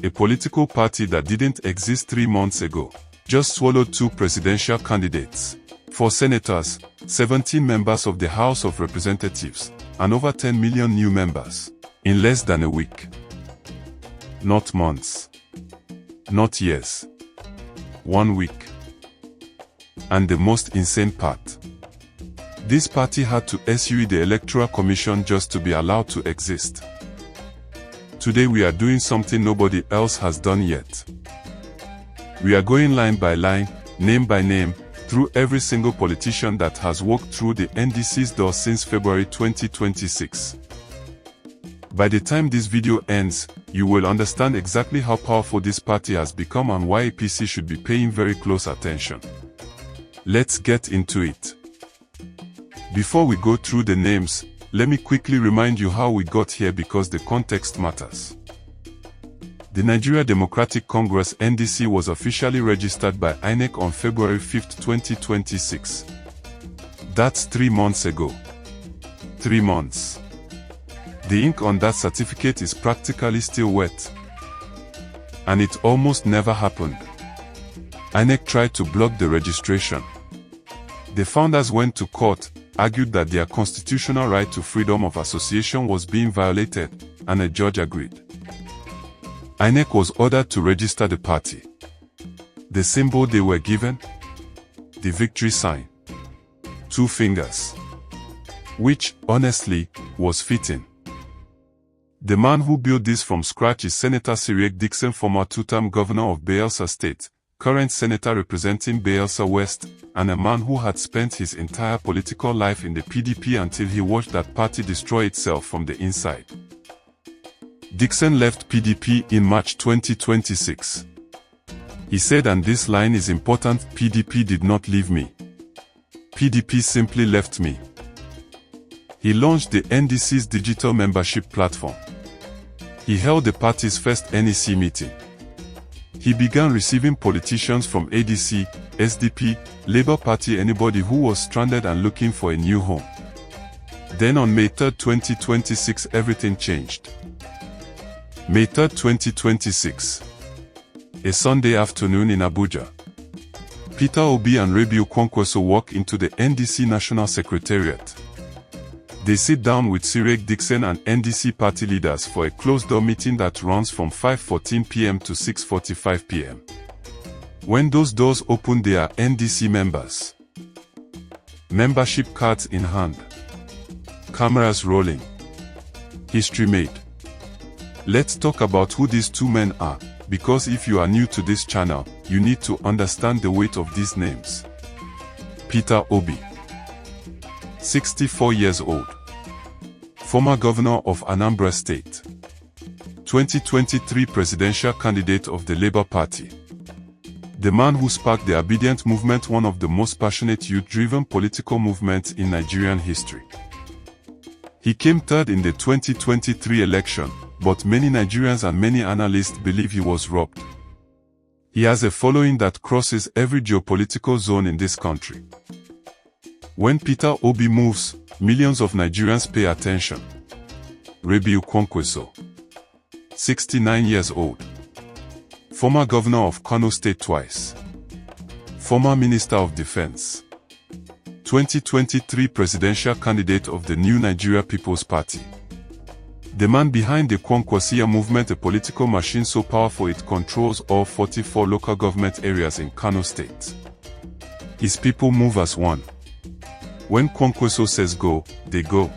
a political party that didn't exist 3 months ago, just swallowed 2 presidential candidates, 4 senators, 17 members of the House of Representatives, and over 10 million new members, in less than a week. Not months. Not years. 1 week. And the most insane part. This party had to sue the Electoral Commission just to be allowed to exist. Today we are doing something nobody else has done yet. We are going line by line, name by name, through every single politician that has walked through the NDC's door since February 2026. By the time this video ends, you will understand exactly how powerful this party has become and why APC should be paying very close attention. Let's get into it. Before we go through the names, let me quickly remind you how we got here because the context matters. The Nigeria Democratic Congress (NDC) was officially registered by INEC on February 5, 2026. That's 3 months ago. 3 months. The ink on that certificate is practically still wet. And it almost never happened. INEC tried to block the registration. The founders went to court, argued that their constitutional right to freedom of association was being violated, and a judge agreed. INEC was ordered to register the party. The symbol they were given? The victory sign. 2 fingers. Which, honestly, was fitting. The man who built this from scratch is Senator Seriake Dickson, former 2-term governor of Bayelsa State, current senator representing Bayelsa West, and a man who had spent his entire political life in the PDP until he watched that party destroy itself from the inside. Dickson left PDP in March 2026. He said, and this line is important, PDP did not leave me. PDP simply left me. He launched the NDC's digital membership platform. He held the party's first NEC meeting. He began receiving politicians from ADC, SDP, Labour Party, anybody who was stranded and looking for a new home. Then on May 3, 2026, everything changed. May 3, 2026. A Sunday afternoon in Abuja. Peter Obi and Obi and Kwankwaso walk into the NDC National Secretariat. They sit down with Seriake Dickson and NDC party leaders for a closed-door meeting that runs from 5:14 p.m. to 6:45 p.m. When those doors open, they are NDC members. Membership cards in hand. Cameras rolling. History made. Let's talk about who these 2 men are, because if you are new to this channel, you need to understand the weight of these names. Peter Obi. 64 years old. Former governor of Anambra State. 2023 presidential candidate of the Labour Party. The man who sparked the Obedient movement, one of the most passionate youth-driven political movements in Nigerian history. He came third in the 2023 election, but many Nigerians and many analysts believe he was robbed. He has a following that crosses every geopolitical zone in this country. When Peter Obi moves, millions of Nigerians pay attention. Obi and Kwankwaso. 69 years old. Former governor of Kano State twice. Former Minister of Defense. 2023 presidential candidate of the New Nigeria People's Party. The man behind the Kwankwaso movement, a political machine so powerful it controls all 44 local government areas in Kano State. His people move as one. When Kwankwaso says go, they go.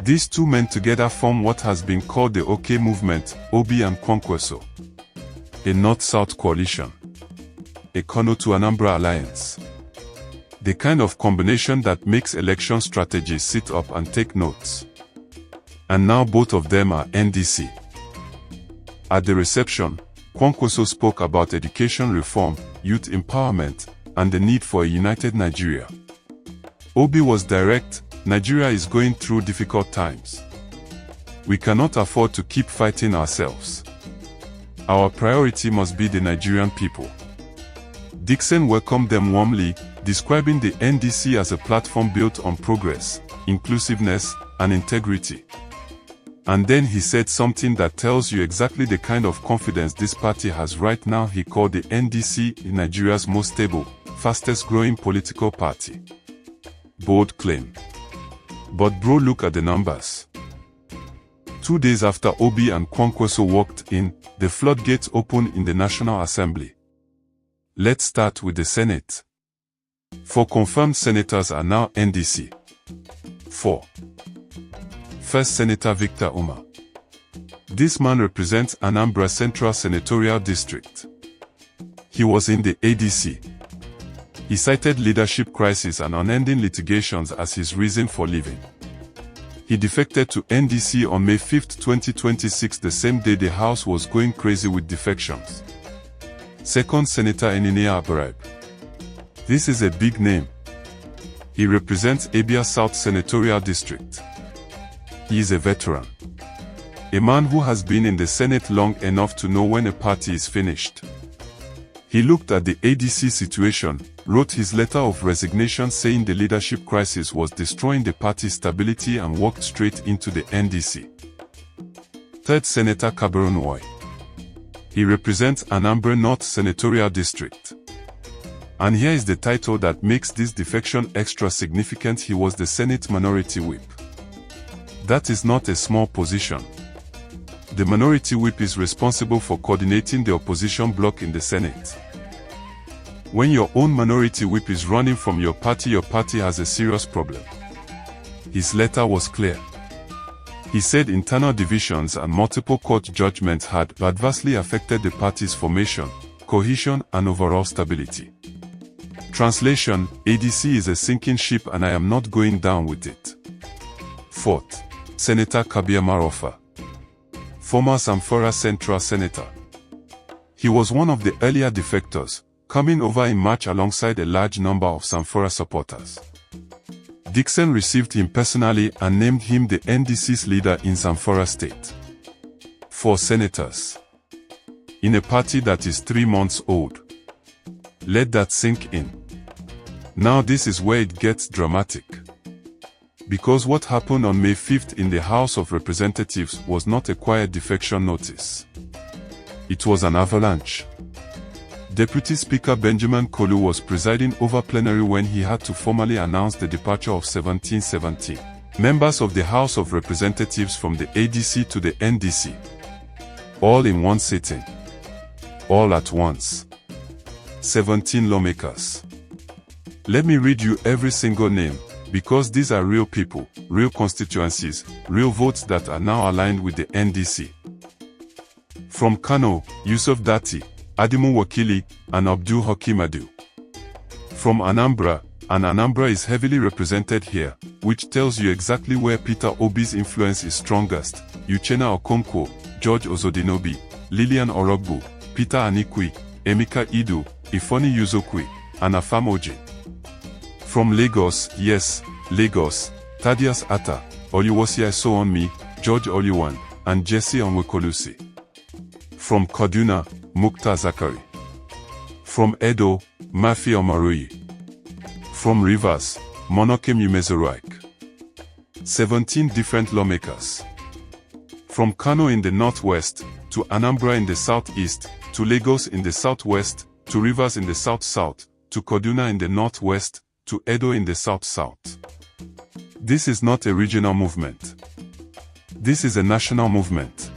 These 2 men together form what has been called the OK movement, Obi and Kwankwaso. A North-South coalition. A Kano to Anambra alliance. The kind of combination that makes election strategies sit up and take notes. And now both of them are NDC. At the reception, Kwankwaso spoke about education reform, youth empowerment, and the need for a united Nigeria. Obi was direct. Nigeria is going through difficult times. We cannot afford to keep fighting ourselves. Our priority must be the Nigerian people. Dickson welcomed them warmly, describing the NDC as a platform built on progress, inclusiveness, and integrity. And then he said something that tells you exactly the kind of confidence this party has right now. He called the NDC Nigeria's most stable, fastest growing political party. Bold claim. But bro, look at the numbers. 2 days after Obi and Kwankwaso walked in, the floodgates opened in the National Assembly. Let's start with the Senate. 4 confirmed senators are now NDC. 4. First Senator Victor Umeh. This man represents Anambra Central Senatorial District. He was in the ADC. He cited leadership crisis and unending litigations as his reason for leaving. He defected to NDC on May 5, 2026, the same day the House was going crazy with defections. Second Senator Enyinaya Abaribe. This is a big name. He represents Abia South Senatorial District. He is a veteran. A man who has been in the Senate long enough to know when a party is finished. He looked at the ADC situation, wrote his letter of resignation saying the leadership crisis was destroying the party's stability, and walked straight into the NDC. Third Senator Kabiru Nwoye. He represents Anambra North Senatorial District. And here is the title that makes this defection extra significant. He was the Senate Minority Whip. That is not a small position. The Minority Whip is responsible for coordinating the opposition bloc in the Senate. When your own Minority Whip is running from your party has a serious problem. His letter was clear. He said internal divisions and multiple court judgments had adversely affected the party's formation, cohesion, and overall stability. Translation: ADC is a sinking ship and I am not going down with it. Fourth, Senator Kabir Marafa. Former Zamfara Central Senator. He was one of the earlier defectors, coming over in March alongside a large number of Zamfara supporters. Dickson received him personally and named him the NDC's leader in Zamfara State. 4 senators. In a party that is 3 months old. Let that sink in. Now this is where it gets dramatic. Because what happened on May 5th in the House of Representatives was not a quiet defection notice. It was an avalanche. Deputy Speaker Benjamin Kolu was presiding over plenary when he had to formally announce the departure of 17 members of the House of Representatives from the ADC to the NDC. All in one sitting. All at once. 17 lawmakers. Let me read you every single name, because these are real people, real constituencies, real votes that are now aligned with the NDC. From Kano, Yusuf Datti, Adimu Wakili, and Abdul Hakim Adu. From Anambra, and Anambra is heavily represented here, which tells you exactly where Peter Obi's influence is strongest. Uchenna Okonkwo, George Ozodinobi, Lilian Orogbu, Peter Anikwi, Emeka Ido, Ifoni Uzokwe, and Afam Oji. From Lagos, yes, Lagos, Thaddeus Atta, Oluwasi Aisoomi, George Oluwan, and Jesse Onwekolusi. From Kaduna, Mukta Zakari. From Edo, Mafi Omaroyi. From Rivers, Monokem Umezorike. 17 different lawmakers. From Kano in the northwest, to Anambra in the southeast, to Lagos in the southwest, to Rivers in the south-south, to Kaduna in the northwest, to Edo in the south-south. This is not a regional movement. This is a national movement.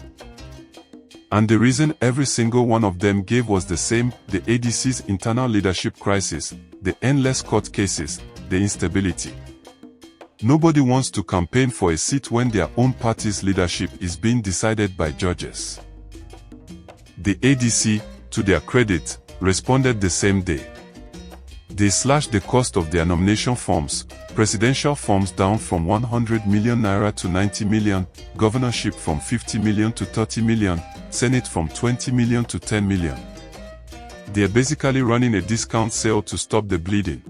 And the reason every single one of them gave was the same: the ADC's internal leadership crisis, the endless court cases, the instability. Nobody wants to campaign for a seat when their own party's leadership is being decided by judges. The ADC, to their credit, responded the same day. They slashed the cost of their nomination forms, presidential forms down from 100 million naira to 90 million, governorship from 50 million to 30 million, Senate from 20 million to 10 million. They're basically running a discount sale to stop the bleeding.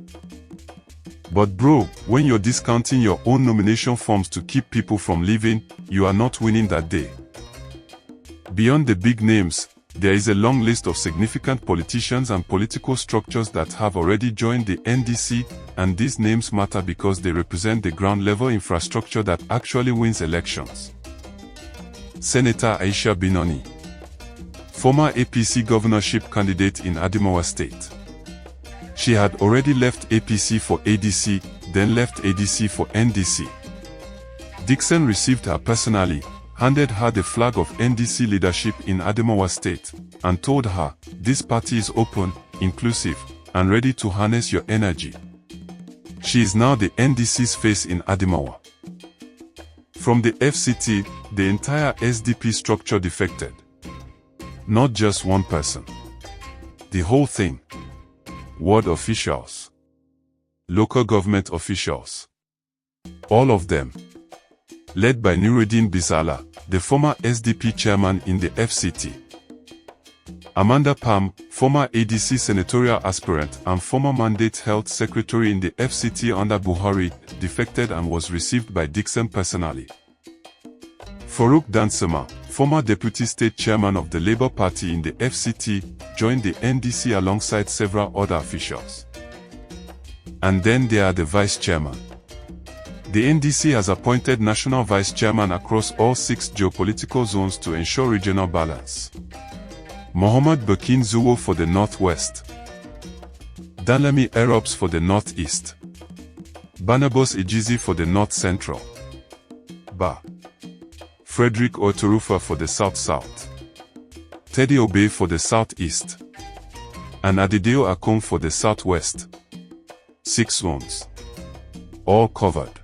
But bro, when you're discounting your own nomination forms to keep people from leaving, you are not winning that day. Beyond the big names, there is a long list of significant politicians and political structures that have already joined the NDC, and these names matter because they represent the ground-level infrastructure that actually wins elections. Senator Aisha Binani, former APC governorship candidate in Adamawa State. She had already left APC for ADC, then left ADC for NDC. Dickson received her personally, handed her the flag of NDC leadership in Adamawa State, and told her, "This party is open, inclusive, and ready to harness your energy." She is now the NDC's face in Adamawa. From the FCT, the entire SDP structure defected. Not just one person. The whole thing. Ward officials. Local government officials. All of them. Led by Nuruddin Bisala, the former SDP chairman in the FCT. Amanda Pam, former ADC senatorial aspirant and former mandate health secretary in the FCT under Buhari, defected and was received by Dickson personally. Farouk Dansema, former deputy state chairman of the Labour Party in the FCT, joined the NDC alongside several other officials. And then there are the vice chairman. The NDC has appointed national vice chairman across all 6 geopolitical zones to ensure regional balance. Mohammed Bakin Zuwo for the Northwest. Danlami Arabs for the Northeast. Barnabas Ejizi for the North Central. Frederick Otorufa for the South-South. Teddy Obey for the Southeast. And Adideo Akom for the Southwest. 6 zones. All covered.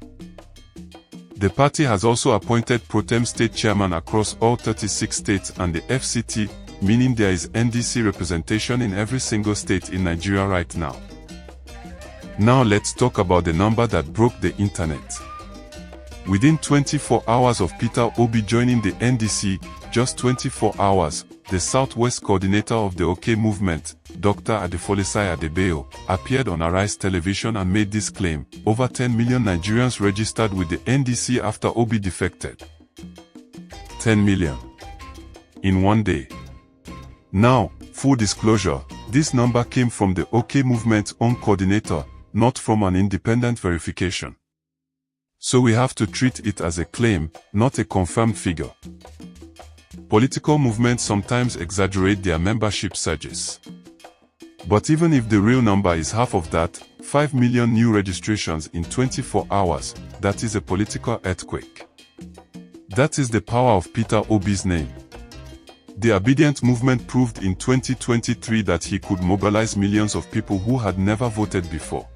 The party has also appointed pro-tem state chairman across all 36 states and the FCT, meaning there is NDC representation in every single state in Nigeria right now. Now let's talk about the number that broke the internet. Within 24 hours of Peter Obi joining the NDC, just 24 hours, the Southwest coordinator of the OK movement, Dr. Adefolisai Adebayo, appeared on Arise television and made this claim: over 10 million Nigerians registered with the NDC after Obi defected. 10 million. In one day. Now, full disclosure, this number came from the OK movement's own coordinator, not from an independent verification. So we have to treat it as a claim, not a confirmed figure. Political movements sometimes exaggerate their membership surges. But even if the real number is half of that, 5 million new registrations in 24 hours, that is a political earthquake. That is the power of Peter Obi's name. The Obedient movement proved in 2023 that he could mobilize millions of people who had never voted before.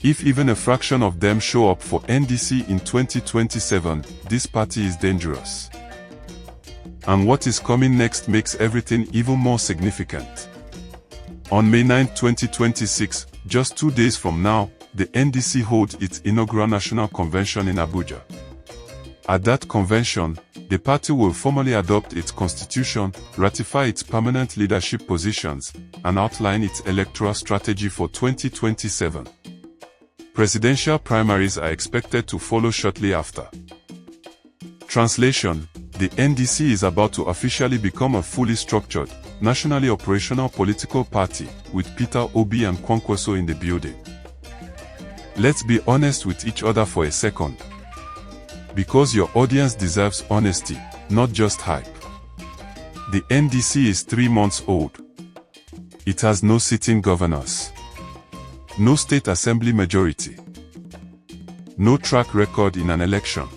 If even a fraction of them show up for NDC in 2027, this party is dangerous. And what is coming next makes everything even more significant. On May 9, 2026, just 2 days from now, the NDC holds its inaugural national convention in Abuja. At that convention, the party will formally adopt its constitution, ratify its permanent leadership positions, and outline its electoral strategy for 2027. Presidential primaries are expected to follow shortly after. Translation: the NDC is about to officially become a fully structured, nationally operational political party, with Peter Obi and Kwankwaso in the building. Let's be honest with each other for a second. Because your audience deserves honesty, not just hype. The NDC is 3 months old. It has no sitting governors. No state assembly majority. No track record in an election.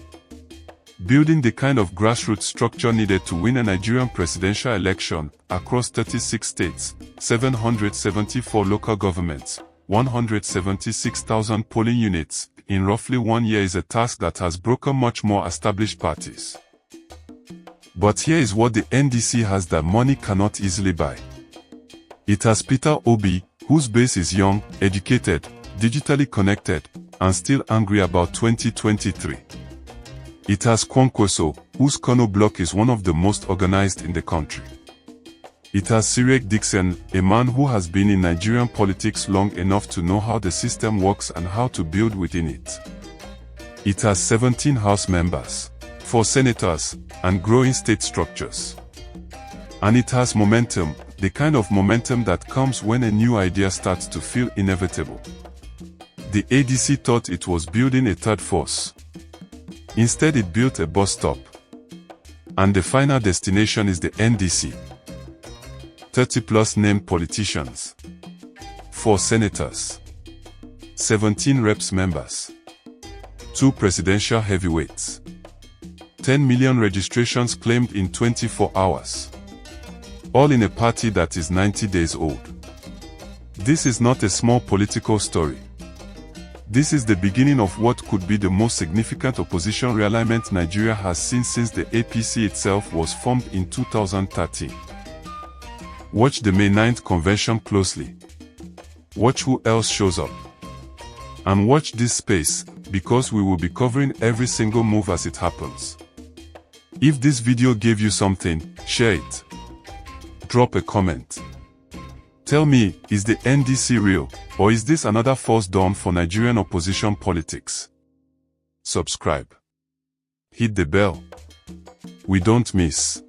Building the kind of grassroots structure needed to win a Nigerian presidential election across 36 states, 774 local governments, 176,000 polling units, in roughly 1 year is a task that has broken much more established parties. But here is what the NDC has that money cannot easily buy. It has Peter Obi, whose base is young, educated, digitally connected, and still angry about 2023. It has Kwankwaso, whose Kono block is one of the most organized in the country. It has Seriake Dickson, a man who has been in Nigerian politics long enough to know how the system works and how to build within it. It has 17 House members, 4 senators, and growing state structures. And it has momentum, the kind of momentum that comes when a new idea starts to feel inevitable. The ADC thought it was building a third force. Instead, it built a bus stop. And the final destination is the NDC. 30+ named politicians. 4 senators. 17 reps members. 2 presidential heavyweights. 10 million registrations claimed in 24 hours. All in a party that is 90 days old. This is not a small political story. This is the beginning of what could be the most significant opposition realignment Nigeria has seen since the APC itself was formed in 2013. Watch the May 9th convention closely. Watch who else shows up. And watch this space, because we will be covering every single move as it happens. If this video gave you something, share it. Drop a comment. Tell me, is the NDC real, or is this another false dawn for Nigerian opposition politics? Subscribe. Hit the bell. We don't miss.